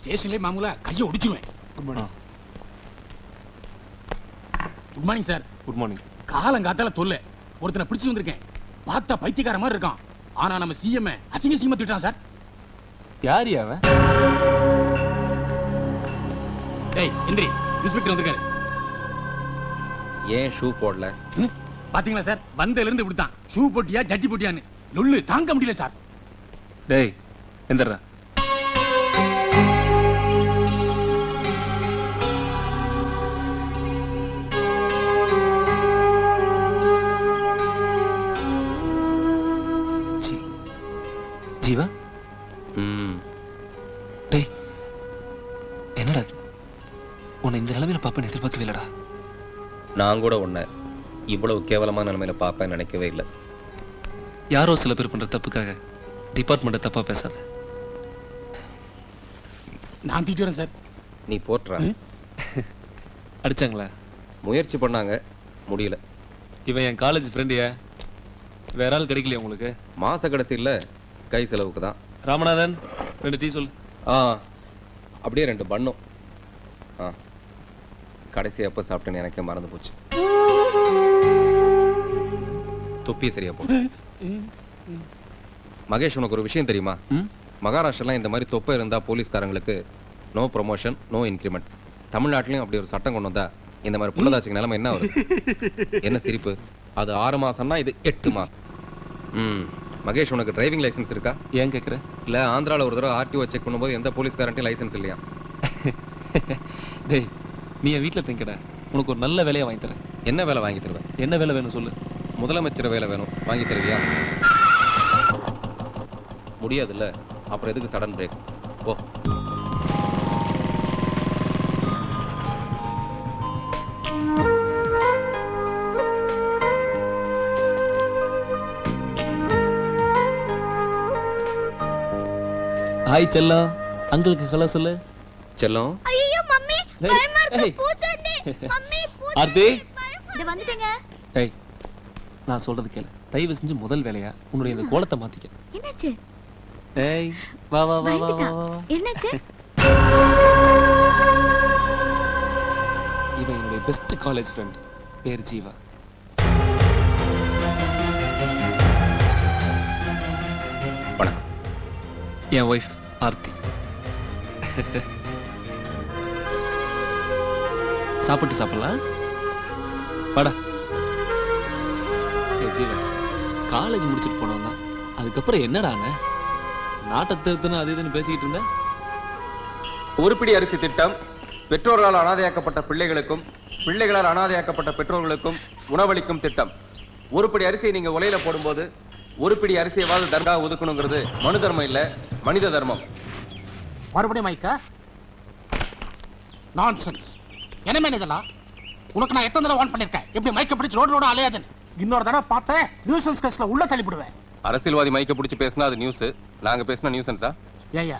ஸ்டேஷன்லயே மாமூலா கையை ஒடிச்சுவேன். Good morning sir. Good morning. காலங்காத்தால தொல்லை. ஒருத்தனை பிடிச்சு வந்திருக்கேன். பார்த்தா பைத்தியக்கார மாதிரி இருக்கான். ஆனா நம்ம சிஎம் அசிங்க சிஎம் திட்டான் சார். யார் அவன்? டேய் இந்திரி, இன்ஸ்பெக்டர் வந்திருக்காரு. ஏன் ஷூ போடல? பாத்தீங்களா சார், வந்ததுல இருந்து இப்படித்தான். ஷூ போட்டியா ஜட்டி போட்டியான்னு லொல்லு தாங்க முடியல சார். டேய் எந்திரா. ஜீவா. டேய் என்னடா உன்னை இந்த நிலைமையில பாப்பேன்னு எதிர்பார்க்கவே இல்லடா. நான் கூட உன்னை இவ்வளவு கேவலமான நிலைமையில பாப்பேன் நினைக்கவே இல்லை. யாரோ சில பேர் பண்ற தப்புக்காக டிபார்ட்மெண்ட்டை தப்பா பேசாத. நான் திட்டுறேன் சார். நீ போட்டுற. அடிச்சாங்களா? முயற்சி பண்ணாங்க, முடியல. இவன் என் காலேஜ் ஃப்ரெண்டியா? வேற ஆள் கிடைக்கலையா உங்களுக்கு? மாச கடைசியில் கை செலவுக்கு தான். ராமநாதன் 2 டீ சொல்லு. அப்படியே 2 பண்ணும். கடைசி எப்போ சாப்பிட்டேன்னு எனக்கே மறந்து போச்சு. தொப்பி சரியா போ. மகேஷ், உனக்கு ஒரு விஷயம் தெரியுமா? மகாராஷ்டிரலாம் இந்த மாதிரி தொப்பை இருந்தா போலீஸ்காரங்களுக்கு நோ ப்ரொமோஷன், நோ இன்கிரிமெண்ட். தமிழ்நாட்டிலையும் அப்படி ஒரு சட்டம் கொண்டு வந்தா இந்த மாதிரி புள்ளதாச்சிக்கு நிலைமை என்ன வரும்? என்ன சிரிப்பு? அது 6 மாசம்னா இது 8 மாசம். மகேஷ், உனக்கு டிரைவிங் லைசன்ஸ் இருக்கா? ஏன் கேட்குற? இல்லை, ஆந்திராவில் ஒரு தடவை ஆர்டிஓ செக் பண்ணும்போது எந்த போலீஸ்காரன்ட்டையும் லைசன்ஸ் இல்லையா? டேய் நீ என் வீட்டில் தங்கிடா, உனக்கு ஒரு நல்ல வேலையை வாங்கி தரேன். என்ன வேலை வாங்கி தருவேன்? என்ன வேலை வேணும் சொல்லு. முதலமைச்சர் வேலை வேணும், வாங்கி தருவியா? முடியாதுல்ல, அப்புறம் எதுக்கு சடன் பிரேக்? ஓ. ஹாய் செல்லம், அங்கிளுக்கு ஹலோ சொல்லு. செல்லம். ஐயோ மம்மி, பயமா இருக்கு. பூச்சாண்டி. மம்மி பூச்சாண்டி. ஆர்த்தி இத வந்துட்டேங்க. டேய் நான் சொல்றது கேளு. தயவு செஞ்சு முதல் வேலையா உன்னுடைய இந்த கோலத்தை மாத்திக்க. என்னாச்சு? டேய் வா வா வா வா வா. என்னாச்சு? இவன் என்னுடைய பெஸ்ட் காலேஜ் ஃப்ரெண்ட், பேர் ஜீவா. வணக்கம். என் ஒய்ஃப் ஆர்த்தி. சாப்பிட்டு சாப்பிடலாம் வாடா. ஜீவா, காலேஜ் முடிச்சுட்டு போனோம்னா அதுக்கப்புறம் என்னடா நாட்டை திருத்தணும் அது இதுன்னு பேசிக்கிட்டு இருந்த. உருப்படி அரிசி திட்டம் பெற்றோர்களால் அனாதையாக்கப்பட்ட பிள்ளைகளுக்கும் பிள்ளைகளால் அனாதையாக்கப்பட்ட பெற்றோர்களுக்கும் உணவளிக்கும் திட்டம். உருப்படி அரிசியை நீங்க உலையில போடும்போது உருப்படி அரிசியவாது தர்கா ஒதுக்கணுங்கிறது மனு தர்மம் இல்ல, மனித தர்மம். மறுபடியும் மைக்கா? நான்சென்ஸ். என்ன இதெல்லாம்? உனக்கு நான் எத்தனை தடவை வார்ன் பண்ணிருக்கேன், எப்படி மைக்க பிடிச்சு ரோடு அலையாதுன்னு. இன்னொரு தடவை பார்த்தேன் நியூசன்ஸ் கேஸ்ல உள்ள தள்ளிவிடுவேன். அரசியல்வாதி மைக்க பிடிச்சு பேசினா அது நியூஸ், நாங்க பேசினா நியூசன்ஸா? ஏயா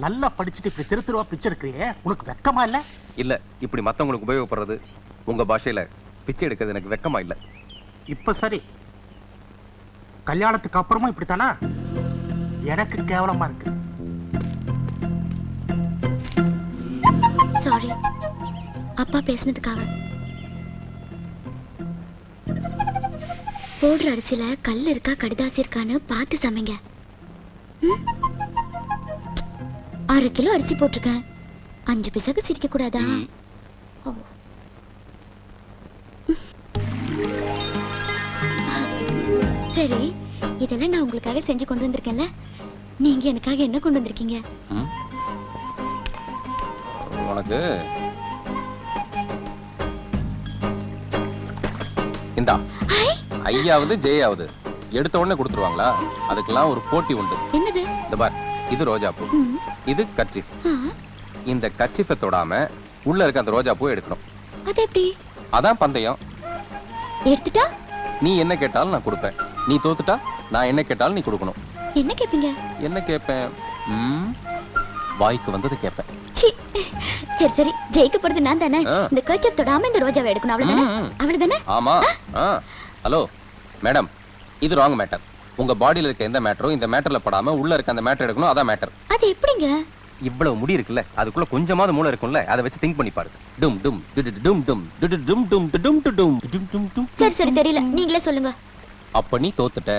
நல்லா படிச்சுட்டு இப்படி திருத்துருவா பிச்சை எடுக்கிறியே, உனக்கு வெக்கமா இல்ல? இல்ல, இப்படி மத்தவங்களுக்கு உபயோகப்படுறது உங்க பாஷையில பிச்சை எடுக்கிறது எனக்கு வெக்கமா இல்ல. இப்ப சரி, கல்யாணத்துக்கு அப்புறமா இப்படித்தானா? எனக்கு கேவலமா இருக்கு. சாரி அப்பா பேசினதுக்காக. போடுற அரிசியில கல் இருக்கா கடிதாசி இருக்கான்னு பார்த்து சமைங்க. 6 கிலோ அரிசி போட்டிருக்கேன், 5 பைசாக்கு சிரிக்க கூடாதா? சரி, இதெல்லாம் நான் உங்களுக்காக செஞ்சு கொண்டு வந்திருக்கேன்ல, நீங்க எனக்காக என்ன கொண்டு வந்திருக்கீங்க? உனக்கு இந்தா ஐயாவது ஜெயாவது எடுத்த உடனே கொடுத்துருவாங்களா? அதுக்கெல்லாம் ஒரு போட்டி உண்டு. என்னது? இந்த பார், இது ரோஜா பூ, இது கர்ச்சீஃப். இந்த கர்ச்சீஃபை தொடாம உள்ள இருக்க அந்த ரோஜா பூ எடுக்கணும். அது எப்படி? அதான் பந்தயம். எடுத்துட்டா நீ என்ன கேட்டாலும் நான் கொடுப்பேன், நீ தோத்துட்டா நான் என்ன கேட்டாலும் நீ கொடுக்கணும். என்ன கேப்பீங்க? என்ன கேட்பேன்? வாய்க்கு வந்தது கேட்பேன். சரி சரி, ஜெயிக்க போறது நான் தானே. இந்த கர்ச்சீஃப் தொடாம இந்த ரோஜாவை எடுக்கணும், அவ்வளவுதானே? அவ்வளவுதானே? ஆமா. ஹலோ மேடம், இது ராங் மேட்டர். உங்க பாடியில இருக்க எந்த மேட்டரும் இந்த மேட்டர்ல படாம உள்ள இருக்க அந்த மேட்டர் எடுக்கணும், அதான் மேட்டர். அது எப்படிங்க? இவ்வளவு முடி இருக்குல்ல, அதுக்குள்ள கொஞ்சமாவது மூளை இருக்கும்ல, அதை வச்சு திங்க் பண்ணி பாருங்க. டும் டும் டும் டும் டும் டும் டும் டும் டும் டும் டும். சரி சரி தெரியல, நீங்களே சொல்லுங்க. அப்ப நீ தோத்துட்ட.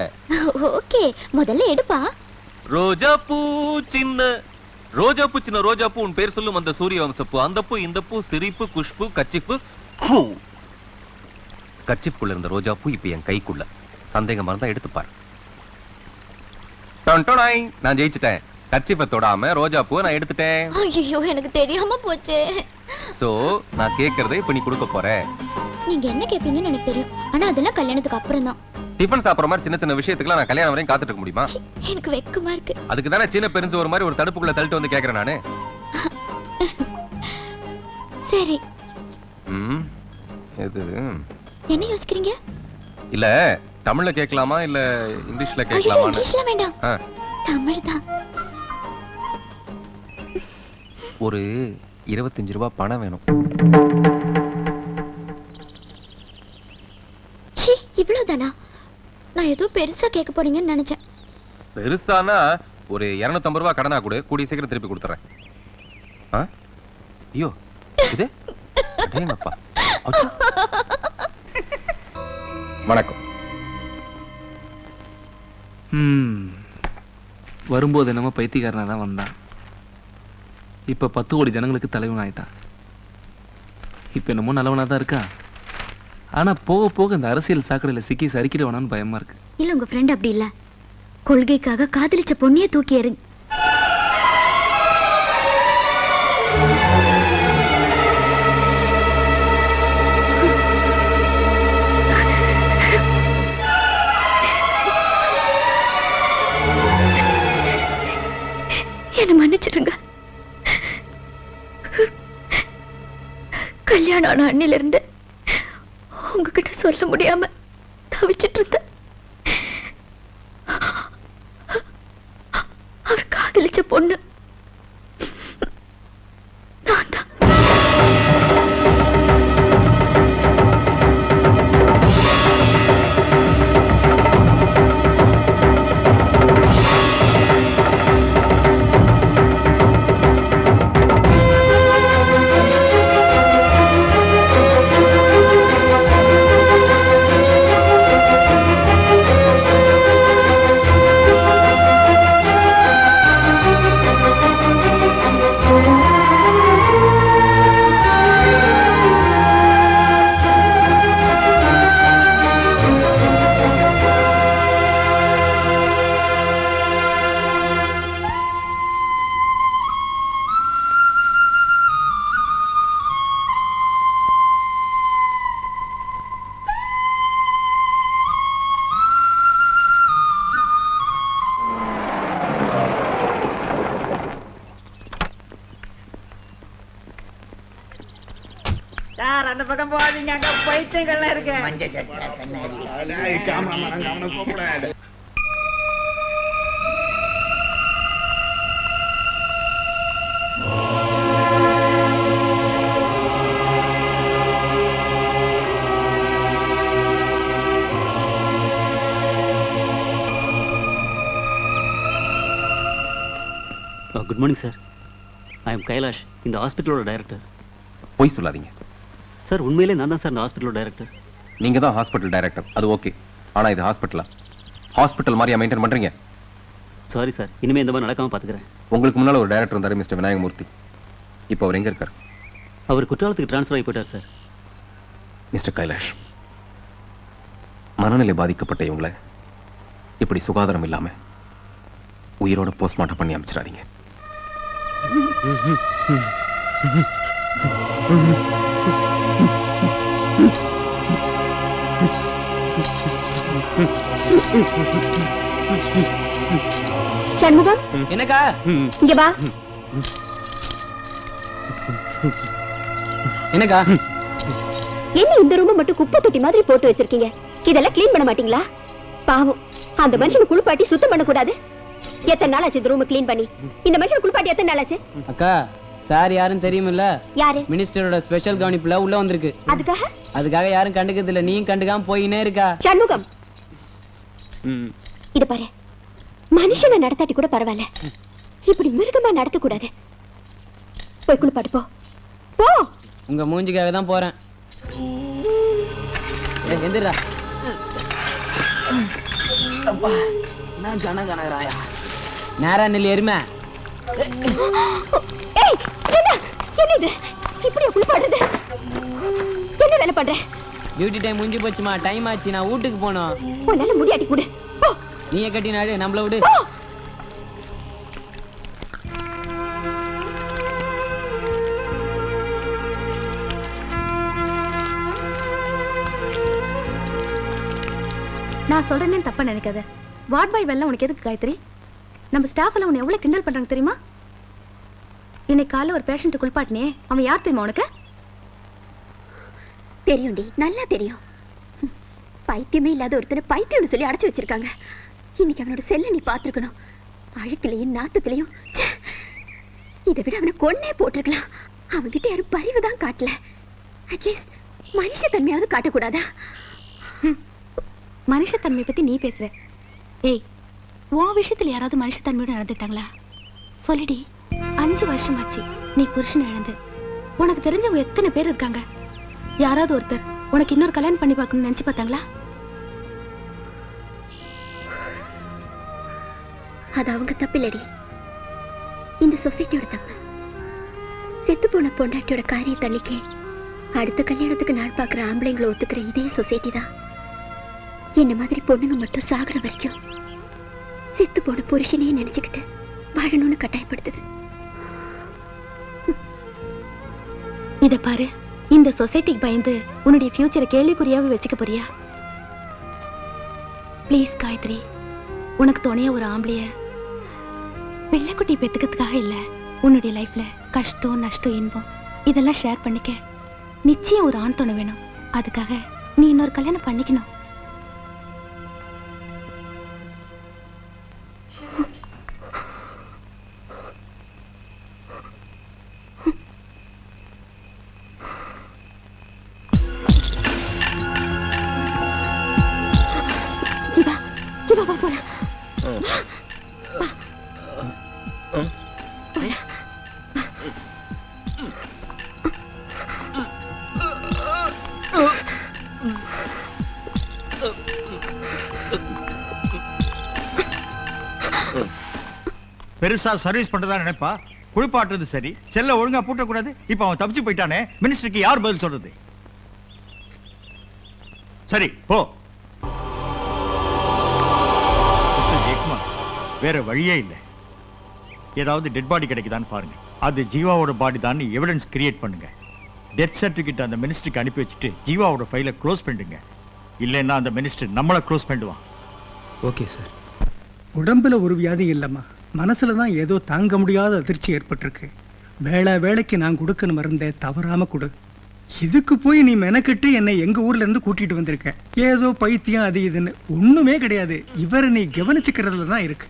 ஓகே, முதல்ல எடுப்பா. ரோஜா பூ சின்ன ரோஜா பூ சின்ன ரோஜா பூ, உன் பேர் சொல்லும் அந்த சூரிய வம்சப்பூ, அந்த பூ இந்த பூ சிரிப்பு குஷ்பு கச்சிப்பு. கச்சிப்புக்குள்ள இருந்த ரோஜா பூ இப்ப என் கைக்குள்ள. சந்தேகமா இருந்தா எடுத்து பாரு. நான் ஜெயிச்சிட்டேன். கச்சிப்பை தொடாம ரோஜா பூ நான் எடுத்துட்டேன். ஐயோ, எனக்கு தெரியாம போச்சே. சோ நான் கேக்குறதை இப்ப நீ கொடுக்க போற. நீங்க என்ன கேப்பீங்கன்னு எனக்கு தெரியும், ஆனா அதெல்லாம் கல்யாணத்துக்கு அப்புறம் தான். டிஃபன் சாப்பிடுற மாதிரி சின்ன சின்ன விஷயத்துக்குலாம் நான் கல்யாணம் வரையும் காத்துட்டு இருக்க முடியுமா? எனக்கு வெக்கமா இருக்கு. அதுக்கு தானே சின்ன பெருஞ்சு ஒரு மாதிரி ஒரு தடுப்புக்குள்ள தள்ளிட்டு வந்து கேக்குறேன் நானு. சரி. இது என்ன யோசிக்கிறீங்க? இல்ல தமிழ்ல கேட்கலாமா இல்ல இங்கிலீஷ்ல ஐயோ, கேட்கலாமா? இங்கிலீஷ்ல வேண்டாம், தமிழ் தான். ஒரு 25 ரூபாய் பணம் வேணும். ச்சீ, இவ்வளவுதானா? நான் ஏதோ பெருசா கேட்க போறீங்கன்னு நினைச்சேன். பெருசானா ஒரு 250 ரூபாய் கடனா கொடு, கூடிய சீக்கிரம் திருப்பி கொடுத்துறேன். ஐயோ இது அடேங்கப்பா. வணக்கம். வரும்போது என்னமோ பைத்தியக்காரனா தான் வந்தான். இப்ப 10 கோடி ஜனங்களுக்கு தலைவன் ஆயிட்டான். இப்ப என்னமோ நல்லவனா தான் இருக்கா. ஆனா போக போக இந்த அரசியல் சாக்கடையில சிக்கி சரிக்கிடுவானான்னு பயமா இருக்கு. இல்ல, உங்க ஃப்ரெண்ட் அப்படி இல்ல. கொள்கைக்காக காதலிச்ச பொண்ணிய தூக்கி எறிங்க. என்ன மன்னிச்சிடுங்க. கல்யாணம் ஆன அண்ணில இருந்து உங்ககிட்ட சொல்ல முடியாம தவிச்சிட்டு இருந்தேன். அவர் காதலிச்ச பொண்ணு நான் தான். சார், அந்த பக்கம் போகாதீங்க, அங்க பைத்தியங்கள்லாம் இருக்கு. Good morning sir. I am Kailash, இந்த ஹாஸ்பிட்டலோட டைரக்டர். போய் சொல்லாதீங்க சார், உண்மையிலே நான் தான் சார் இந்த ஹாஸ்பிட்டலோட டைரக்டர். நீங்க தான் ஹாஸ்பிட்டல் டைரக்டர், அது ஓகே. ஆனா இது ஹாஸ்பிட்டலா? ஹாஸ்பிட்டல் மாதிரியா மெயின்டைன் பண்றீங்க? சாரி சார், இனிமே இந்த மாதிரி நடக்காம பாத்துக்கிறேன். உங்களுக்கு முன்னால ஒரு டைரக்டர் இருந்தாரு, மிஸ்டர் விநாயகமூர்த்தி. இப்போ அவர் எங்க இருக்காரு? அவர் குற்றாலத்துக்கு டிரான்ஸ்ஃபர் ஆகி போயிட்டார் சார். மிஸ்டர் கைலாஷ், மனநிலை பாதிக்கப்பட்ட இவங்களை இப்படி சுகாதாரம் இல்லாம உயிரோட போஸ்ட்மார்ட்டம் பண்ணி அமைச்சிடாதீங்க. சண்முகம், என்னக்கா? இங்க வா. என்னக்கா? என்ன இந்த ரூம் மட்டும் குப்பை தொட்டி மாதிரி போட்டு வச்சிருக்கீங்க? இதெல்லாம் க்ளீன் பண்ண மாட்டீங்களா? பாவம், அந்த மனுஷனை குளிப்பாட்டி சுத்தம் பண்ண கூடாது? எத்தனை நாள் ஆச்சு இந்த ரூம் க்ளீன் பண்ணி? இந்த மனுஷனை குளிப்பாட்டி எத்தனை நாள் ஆச்சு? அக்கா, சார் யாரும் தெரியுமில்ல? யாரு? மினிஸ்டரோட ஸ்பெஷல் கவனிப்புல உள்ள வந்திருக்கு. அதுக்காக யாரும் கண்டுக்கிறது இல்ல, நீயும் கண்டுக்காம போயினே இருக்கா. சண்முகம், இது பாரு, மனுஷனை நடத்தாட்டி கூட பரவாயில்ல, இப்படி மிருகமா நடத்த கூடாது. போய் குளிப்பாட்டு போ போ. உங்க மூஞ்சிக்காக தான் போறேன். எந்திரா. நான் கனகனராயா நேரா நெல் எருமை. ஏய், என்ன இது? இப்படியா குளிப்பாடுறது? என்ன வேலை பண்ற? டியூட்டி டைம் முடிஞ்சு போச்சுமா, டைம் ஆச்சு, நான் வீட்டுக்கு போகணும். உன்னால முடியாட்டி கூட போ. நீயே கட்டினாடு, நம்மள விடு. போ. நான் சொல்றேன்னு தப்பா நினைக்காத. வார்ட் பாய் வெல்ல உனக்கு எதுக்கு காயத்ரி? நம்ம ஸ்டாஃப் எல்லாம் உன்னை எவ்வளவு கிண்டல் பண்றாங்க தெரியுமா? இன்னைக்கு காலைல ஒரு பேஷண்ட் குளிப்பாட்டினே, அவன் யார் தெரியுமா உனக்கு? தெரியும்டி, நல்லா தெரியும். பைத்தியமே இல்லாத ஒருத்தனை பைத்தியம்னு சொல்லி அடைச்சு வச்சிருக்காங்க. இன்னைக்கு அவனோட செல்ல நீ பார்த்திருக்கணும். அழுக்கிலையும் நாத்தத்திலையும் இதை விட அவனை கொன்னே போட்டிருக்கலாம். அவன்கிட்ட யாரும் பரிவு தான் காட்டல. அட்லீஸ்ட் மனுஷ தன்மையாவது காட்டக்கூடாதா? மனுஷத்தன்மை பத்தி நீ பேசுற. ஏய், உன் விஷயத்துல யாராவது மனுஷத்தன்மையோட நடந்துட்டாங்களா? சொல்லிடி. 5 வருஷம் ஆச்சு நீ புருஷன் இழந்து. உனக்கு தெரிஞ்சவங்க எத்தனை பேர் இருக்காங்க? யாராவது ஒருத்தர் உனக்கு இன்னொரு கல்யாணம் பண்ணி பார்க்கணும்னு நினைச்சு பார்த்தாங்களா? அது அவங்க தப்பு இல்லடி, இந்த சொசைட்டியோட தப்பு. செத்து போன பொண்டாட்டியோட காரிய தண்ணிக்கே அடுத்த கல்யாணத்துக்கு நாள் பார்க்குற ஆம்பளைங்களை ஒத்துக்கிற இதே சொசைட்டி தான் என்ன மாதிரி பொண்ணுங்க மட்டும் சாகுற வரைக்கும் செத்து போன புருஷனையே நினைச்சுக்கிட்டு வாழணும்னு கட்டாயப்படுத்துது. இத பாரு, இந்த சொசைட்டிக்கு பயந்து உன்னுடைய ஃபியூச்சரை கேள்விக்குறியாவே வச்சுக்க போறியா? ப்ளீஸ் காயத்ரி, உனக்கு துணையா ஒரு ஆம்பளைய பிள்ளைக்குட்டி பெத்துக்கிறதுக்காக இல்ல, உன்னுடைய லைஃப்ல கஷ்டம் நஷ்டம் இன்பம் இதெல்லாம் ஷேர் பண்ணிக்க நிச்சயம் ஒரு ஆண் துணை வேணும். அதுக்காக நீ இன்னொரு கல்யாணம் பண்ணிக்கணும். ஜீவா, ஜீவா வா போலாம். பெருசா சர்வீஸ் பண்றதா நினைப்பா. குளிப்பாட்டுறது சரி, செல்ல ஒழுங்கா பூட்டக்கூடாது. இப்ப அவன் தப்பிச்சு போயிட்டானே, மினிஸ்டருக்கு யார் பதில் சொல்றது? சரி போ. ஜெயக்குமார், வேற வழியே இல்லை. ஏதாவது டெட் பாடி கிடைக்குதான்னு பாருங்க. அது ஜீவாவோட பாடி தான் எவிடன்ஸ் கிரியேட் பண்ணுங்க. டெத் சர்டிபிகேட் அந்த மினிஸ்டருக்கு அனுப்பி வச்சுட்டு ஜீவாவோட ஃபைலை க்ளோஸ் பண்ணிடுங்க. இல்லைன்னா அந்த மினிஸ்டர் நம்மளை க்ளோஸ் பண்ணிடுவான். Okay sir. உடம்புல ஒரு வியாதி இல்லம்மா, மனசுல தான் ஏதோ தாங்க முடியாத அதிர்ச்சி ஏற்பட்டிருக்கு. வேளைக்கு நான் கொடுக்கணும் மருந்தே தவறாம கொடு. இதுக்கு போய் நீ மெனக்கிட்டு என்னை எங்க ஊர்ல இருந்து கூட்டிட்டு வந்திருக்க. ஏதோ பைத்தியம் அது இதுன்னு ஒண்ணுமே கிடையாது. இவரை நீ கவனிச்சுக்கிறதுல தான் இருக்கு.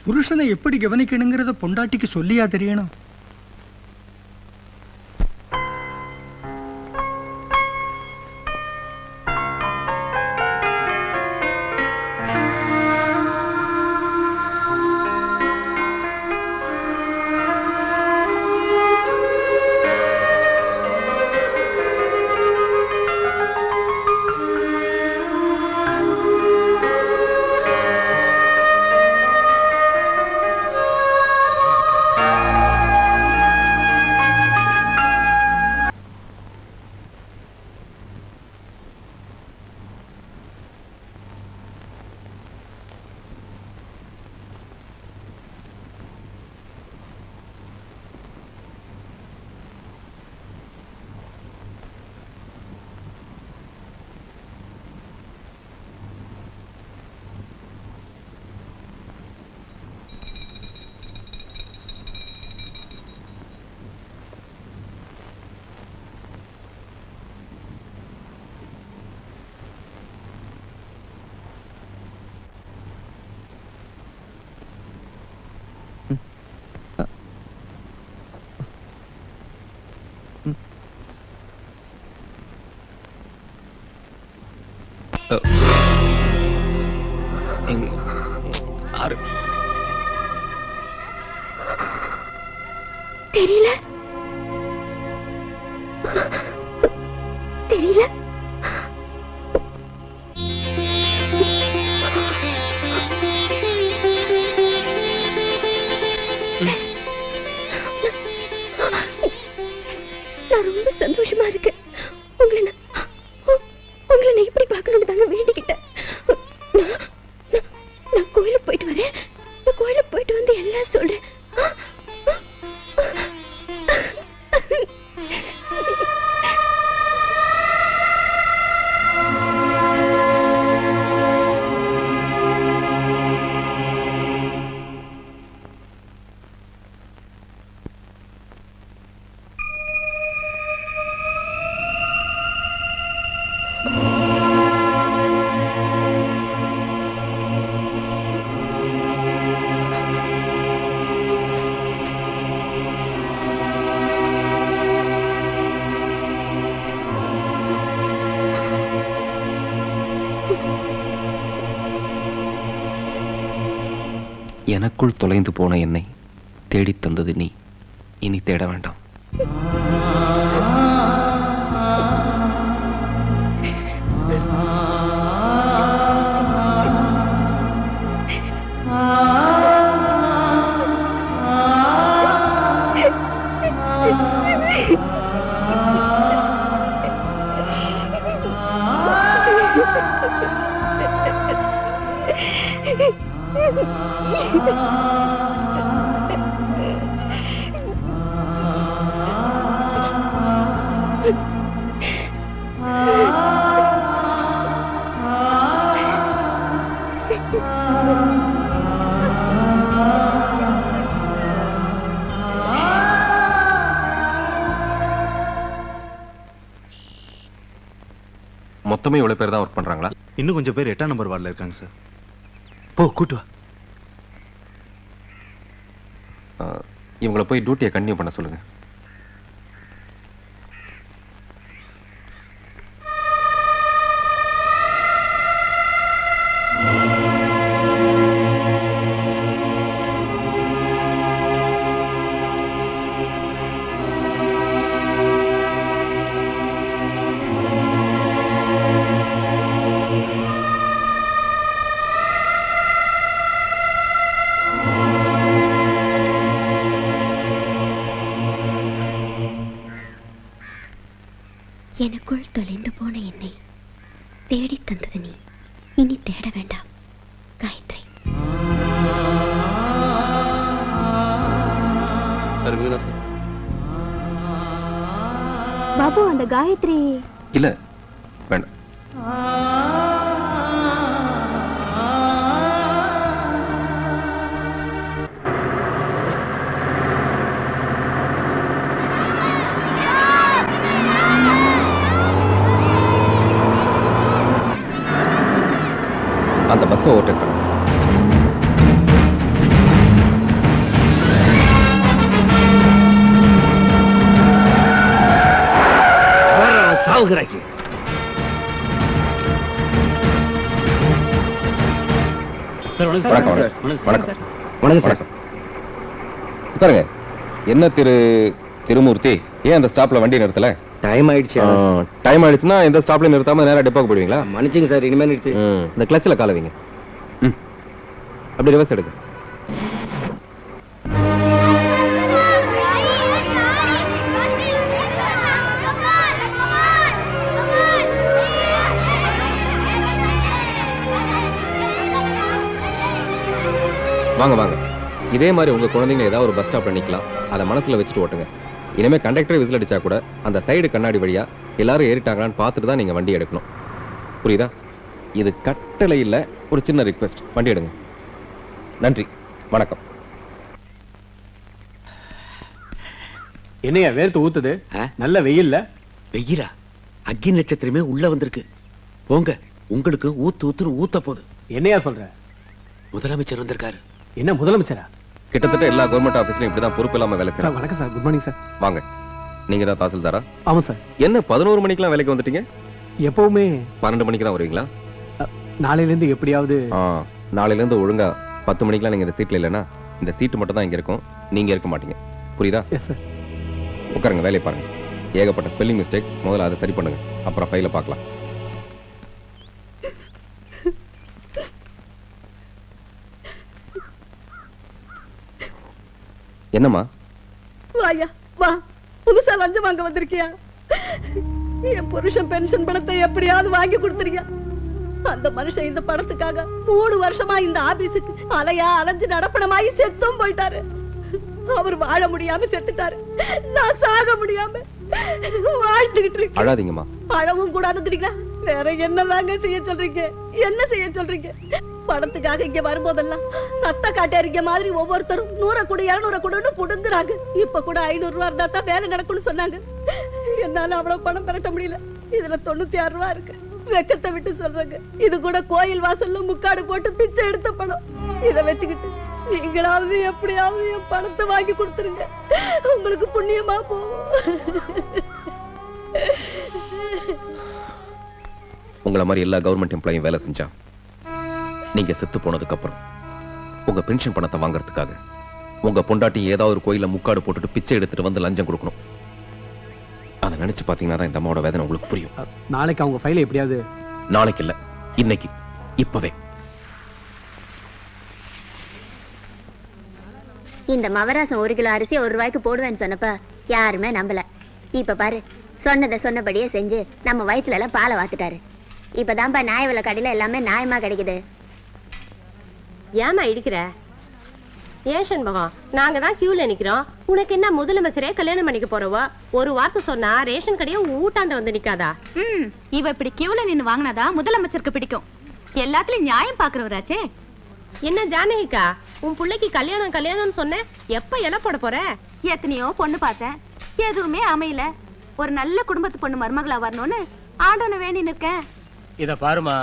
புருஷனை எப்படி கவனிக்கணுங்கிறத பொண்டாட்டிக்கு சொல்லியா தெரியணும்? தெரியல. எனக்குள் தொலைந்து போன என்னை தேடித் தந்தது நீ, இனி தேட வேண்டாம். மொத்தமே இவ்வளவு பேர் தான் ஒர்க் பண்றாங்களா? இன்னும் கொஞ்சம் பேர் 8ஆம் நம்பர் வார்டில் இருக்காங்க சார். போ கூட்டு வா. இவங்களை போய் டியூட்டியை கண்டினியூ பண்ண சொல்லுங்க. எனக்குள் தொலைந்து போன என்னை தேடி தந்தது நீ, இனி தேட வேண்டாம். காயத்ரி. பாபு, அந்த காயத்ரி இல்ல, வேண்டாம். அந்த பஸ்ஸை ஓட்டேன். சாவுகிறாக்கி வணக்கம் வணக்கம் வணக்கம் சார். உட்காருங்க. என்ன திருமூர்த்தி, ஏன் அந்த ஸ்டாப்ல வண்டி நிறுத்தல? டைம் ஆயிடுச்சு. டைம் ஆயிடுச்சுன்னா எந்த ஸ்டாப்ல நிறுத்தாம நேரா டெப்போக்கு போடுவீங்களா? மன்னிச்சுங்க சார், இனிமே நிறுத்தி. இந்த கிளச்ல கால வைங்க. அப்படி ரிவர்ஸ் எடுங்க. வாங்க வாங்க. இதே மாதிரி உங்க குழந்தைங்க ஏதாவது ஒரு பஸ் ஸ்டாப்ல நிக்கலாம், அதை மனசுல வச்சுட்டு ஓட்டுங்க. இனிமே கண்டக்டர் விசில் அடிச்சா கூட அந்த சைடு கண்ணாடி வழியா எல்லாரும் ஏறிட்டாங்களான்னு பார்த்துட்டு தான் நீங்க வண்டி எடுக்கணும். புரியுதா? இது கட்டளை இல்ல, ஒரு சின்ன ரிக்வெஸ்ட். வண்டி எடுங்க. நன்றி, வணக்கம். என்னையா வேர்த்து ஊத்துது? நல்ல வெயில்ல. வெயிலா? அக்னி நட்சத்திரமே உள்ள வந்திருக்கு. போங்க, உங்களுக்கு ஊத்து ஊத்துன்னு ஊத்த போகுது. என்னையா சொல்ற? முதலமைச்சர் வந்திருக்காரு. என்ன முதலமைச்சரா? கிட்டத்தட்ட எல்லா கவர்மெண்ட் ஆபீஸ்லயும் இப்படிதான் பொறுப்பு இல்லாம வேலை சார் செய்யறாங்க. வணக்கம் சார். Good morning sir. வாங்க. நீங்க தான் தாசில்தாரா? ஆமா சார். என்ன 11 மணிக்கெல்லாம் வேலைக்கு வந்துட்டீங்க? எப்பவுமே 12 மணிக்கு தான் வருவீங்களா? நாளையில இருந்து எப்படியாவது. நாளையில இருந்து ஒழுங்கா 10 மணிக்கெல்லாம் நீங்க இந்த சீட்ல இல்லைன்னா இந்த சீட்டு மட்டும் தான் இங்க இருக்கும், நீங்க இருக்க மாட்டீங்க. புரியுதா? Yes sir. உட்காருங்க, வேலையை பாருங்க. ஏகப்பட்ட ஸ்பெல்லிங் மிஸ்டேக், முதல்ல அதை சரி பண்ணுங்க, அப்புறம் ஃபைல பார்க்கலாம். என்னம்மா? வாயா வா, புதுசா லஞ்சம் வாங்க வந்திருக்கியா? என் புருஷன் பென்ஷன் பணத்தை எப்படியாவது வாங்கி கொடுத்துறியா? அந்த மனுஷன் இந்த பணத்துக்காக 3 வருஷமா இந்த ஆபீஸுக்கு அலையா அலைஞ்சு நடப்பணமாயி செத்தும் போயிட்டாரு. அவர் வாழ முடியாம செத்துட்டாரு, நான் சாக முடியாம வாழ்ந்துகிட்டு இருக்கேன். அழாதீங்கம்மா. அழவும் கூடாதுங்கிறீங்களா? வேற என்ன வாங்க செய்ய சொல்றீங்க? என்ன செய்ய சொல்றீங்க? பணத்துக்காக இங்க வரும்போதெல்லாம் ரத்த காட்டேறிக்க மாதிரி ஒவ்வொருத்தரும் 100 கொடு 200 கொடுன்னு புடுங்குறாங்க. இப்ப கூட 500 ரூபா இருந்தா தான் வேலை நடக்கும்னு சொன்னாங்க. என்னால அவ்வளவு பணம் பெறட்ட முடியல. இதுல 96 ரூபா இருக்கு. வெக்கத்தை விட்டு சொல்றாங்க, இது கூட கோயில் வாசல்ல முக்காடு போட்டு பிச்சை எடுத்த பணம். இத வச்சுக்கிட்டு நீங்களாவது எப்படியாவது என் பணத்தை வாங்கி கொடுத்துருங்க, உங்களுக்கு புண்ணியமா போகும். உங்களை மாதிரி எல்லா கவர்மெண்ட் எம்ப்ளாயும் வேலை செஞ்சா நீங்க செத்து போனதுக்கு அப்புறம் உங்க பென்ஷன் பணத்தை வாங்குறதுக்காக உங்க பொண்டாட்டி ஏதாவது ஒரு கோயில முக்காடு போட்டுட்டு பிச்சை எடுத்துட்டு வந்து லஞ்சம் கொடுக்கணும். அதை நினைச்சு பாத்தீங்கன்னா தான் இந்த அம்மாவோட வேதனை உங்களுக்கு புரியும். நாளைக்கு அவங்க ஃபைலை எப்படியாவது. நாளைக்கு இல்ல, இன்னைக்கு, இப்பவே. இந்த மவராசம் 1 கிலோ அரிசி 1 ரூபாய்க்கு போடுவேன்னு சொன்னப்ப யாருமே நம்பல. இப்ப பாரு, சொன்னதை சொன்னபடியே செஞ்சு நம்ம வயிற்றுல எல்லாம் பாலை வாத்துட்டாரு. இப்பதான்ப்பா நியாய விலை கடையில எல்லாமே நியாயமா கிடைக்குது. ஏமா இடிக்கிற? ஏன் சண்முகம், நாங்க தான் கியூல நிக்கிறோம். உனக்கு என்ன முதலமைச்சரே கல்யாணம் பண்ணிக்க போறவோ? ஒரு வார்த்தை சொன்னா ரேஷன் கடையை ஊட்டாண்ட வந்து நிக்காதா? இவ இப்படி கியூல நின்னு வாங்கினாதா முதலமைச்சருக்கு பிடிக்கும். எல்லாத்துலயும் நியாயம் பாக்குறவராச்சே. என்ன ஜானகிக்கா, உன் பிள்ளைக்கு கல்யாணம் கல்யாணம்னு சொன்ன, எப்ப இலை போட போற? எத்தனையோ பொண்ணு பார்த்தேன், எதுவுமே அமையல. ஒரு நல்ல குடும்பத்து பொண்ணு மருமகளா வரணும்னு ஆண்டவனை வேண்டி நிற்கேன். இத பாருமா,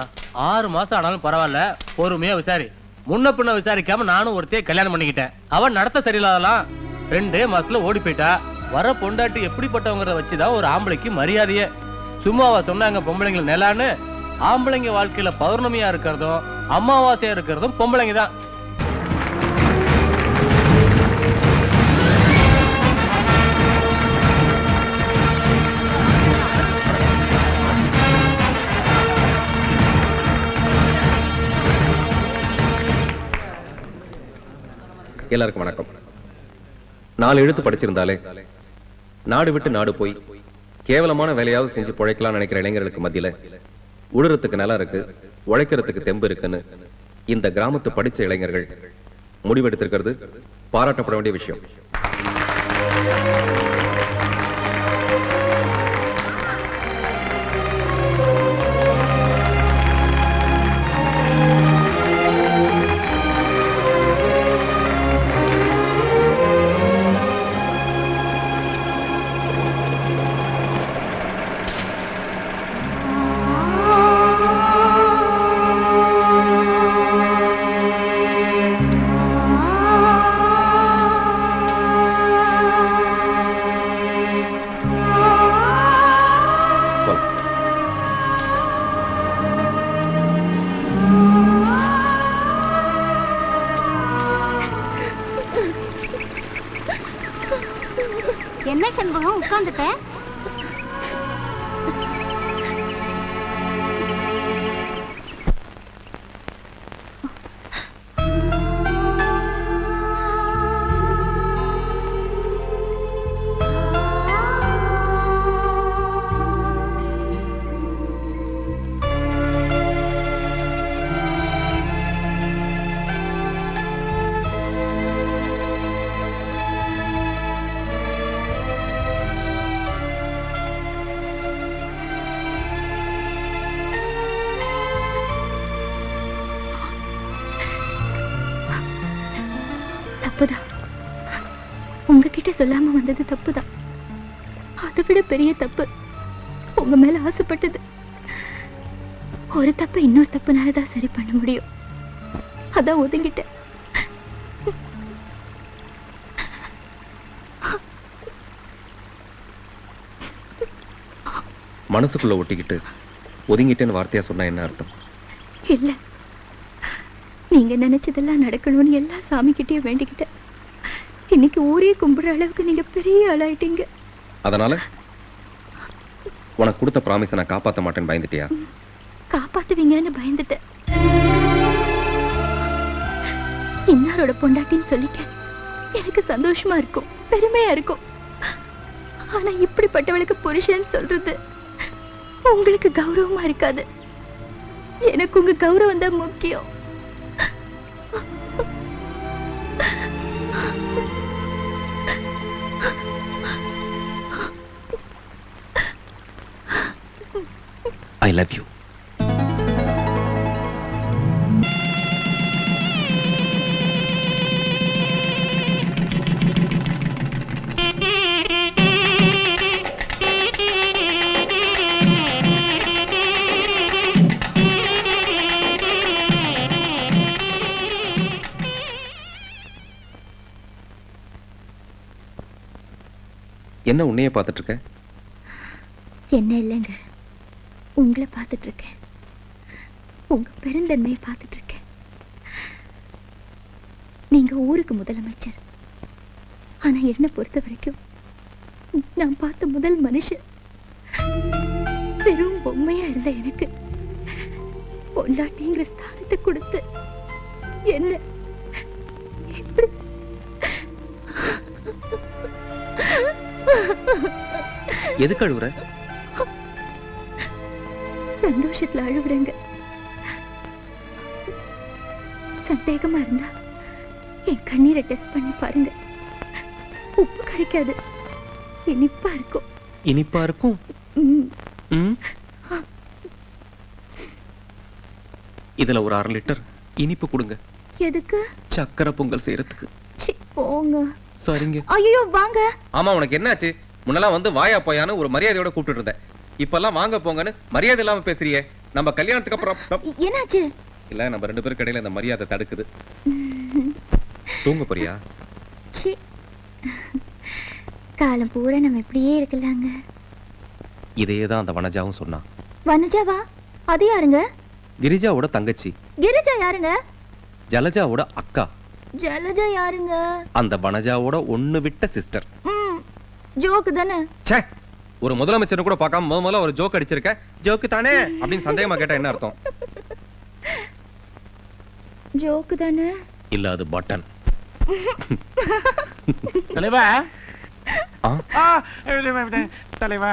6 மாசம் ஆனாலும் பரவாயில்ல, பொறுமையா விசாரி. முன்ன பின்ன விசாரிக்காம நானும் ஒருத்தைய கல்யாணம் பண்ணிக்கிட்டேன். அவன் நடத்த சரியில்லாதலாம் 2 மாசத்துல ஓடி போயிட்டா. வர பொண்டாட்டி எப்படிப்பட்டவங்கிறத வச்சுதான் ஒரு ஆம்பளைக்கு மரியாதையே. சும்மாவா சொன்னாங்க பொம்பளைங்க நிலான்னு? ஆம்பளைங்க வாழ்க்கையில பௌர்ணமியா இருக்கிறதும் அமாவாசையா இருக்கிறதும் பொம்பளைங்க தான். எல்லாருக்கும் வணக்கம். 4 எழுத்து படிச்சிருந்தாலே நாடு விட்டு நாடு போய் கேவலமான வேலையாவது செஞ்சு பிழைக்கலாம் நினைக்கிற இளைஞர்களுக்கு மத்தியில உழுறதுக்கு நிலம் இருக்கு, உழைக்கிறதுக்கு தெம்பு இருக்குன்னு இந்த கிராமத்து படிச்ச இளைஞர்கள் முடிவெடுத்திருக்கிறது பாராட்டப்பட வேண்டிய விஷயம். என்ன சண்முகம் உட்கார்ந்துட்டேன்? தப்புதான். உங்ககிட்ட சொல்லாம வந்தது தப்புதான். அதை விட பெரிய தப்பு உங்க மேல ஆசைப்பட்டது. ஒரு தப்பு இன்னொரு தப்புனாலதான் சரி பண்ண முடியும். அதான் ஒதுங்கிட்டேன். மனசுக்குள்ள ஒட்டிக்கிட்டு ஒதுங்கிட்டேன்னு வார்த்தையா சொன்னா என்ன அர்த்தம்? இல்ல, நீங்க நினைச்சதெல்லாம் நடக்கணும்னு எல்லா சாமி கிட்டே வேண்டிக்கிட்டேன். இன்னைக்கு ஊரே கும்பிடுற அளவுக்கு நீங்க பெரிய ஆளாயிட்டீங்க. அதனால உனக்கு கொடுத்த ப்ராமிஸை நான் காப்பாற்ற மாட்டேன்னு பயந்துட்டியா? காப்பாத்துவீங்கன்னு பயந்துட்டேன். இன்னாரோட பொண்டாட்டின்னு சொல்லிக்க எனக்கு சந்தோஷமா இருக்கும், பெருமையா இருக்கும். ஆனா இப்படிப்பட்டவளுக்கு புருஷன் சொல்றது உங்களுக்கு கௌரவமா இருக்காது. எனக்கு உங்க கௌரவம் தான் முக்கியம். I love you. என்ன உன்னையே பார்த்துட்டு இருக்க? என்ன இல்லைங்க, உங்களை பார்த்துட்டு இருக்கேன். உங்க பெருந்தன்மையை பார்த்துட்டு இருக்கேன். நீங்க ஊருக்கு முதலமைச்சர். ஆனா என்ன பொறுத்த வரைக்கும் நான் பார்த்த முதல் மனுஷன் வெறும் பொம்மையா இருந்த எனக்கு பொண்டாட்டிங்கிற ஸ்தானத்தை கொடுத்து என்ன இப்படி எதுக்கு அழுகுற? சந்தோஷத்துல அழுகுறேங்க. சந்தேகமா இருந்தா என் கண்ணீரை டெஸ்ட் பண்ணி பாருங்க. உப்பு கரைக்காது, இனிப்பா இருக்கும். இனிப்பா இருக்கும். இதுல ஒரு 1/2 லிட்டர் இனிப்பு கொடுங்க. எதுக்கு? சக்கரை பொங்கல் செய்யறதுக்கு. போங்க. சரிங்க. ஐயோ வாங்க. ஆமா, உனக்கு என்னாச்சு? முன்னெல்லாம் வந்து வாயா போயான்னு ஒரு மரியாதையோட கூப்பிட்டு இருந்தேன். இப்பெல்லாம் வாங்க போங்கன்னு மரியாதை இல்லாம பேசுறியே. நம்ம கல்யாணத்துக்கு அப்புறம் என்னாச்சு? இல்ல, நம்ம 2 பேருக்கு இடையில இந்த மரியாதை தடுக்குது. தூங்க போறியா? காலம் பூரா நம்ம இப்படியே இருக்கலாங்க. இதையேதான் அந்த வனஜாவும் சொன்னா. வனஜாவா? அது யாருங்க? கிரிஜாவோட தங்கச்சி. கிரிஜா யாருங்க? ஜலஜாவோட அக்கா. ஜலஜா யாருங்க? அந்த வனஜாவோட ஒண்ணு விட்ட சிஸ்டர். ஜோக்கு தானே. ச்சே, ஒரு முதலமைச்சர் கூட பார்க்காம முதல்ல ஒரு ஜோக் அடிச்சிருக்க. ஜோக்கு தானே அப்படின்னு சந்தேகமா கேட்டா என்ன அர்த்தம்? ஜோக்கு தானே. இல்ல, அது பட்டன். தலைவா ஆ? தலைவா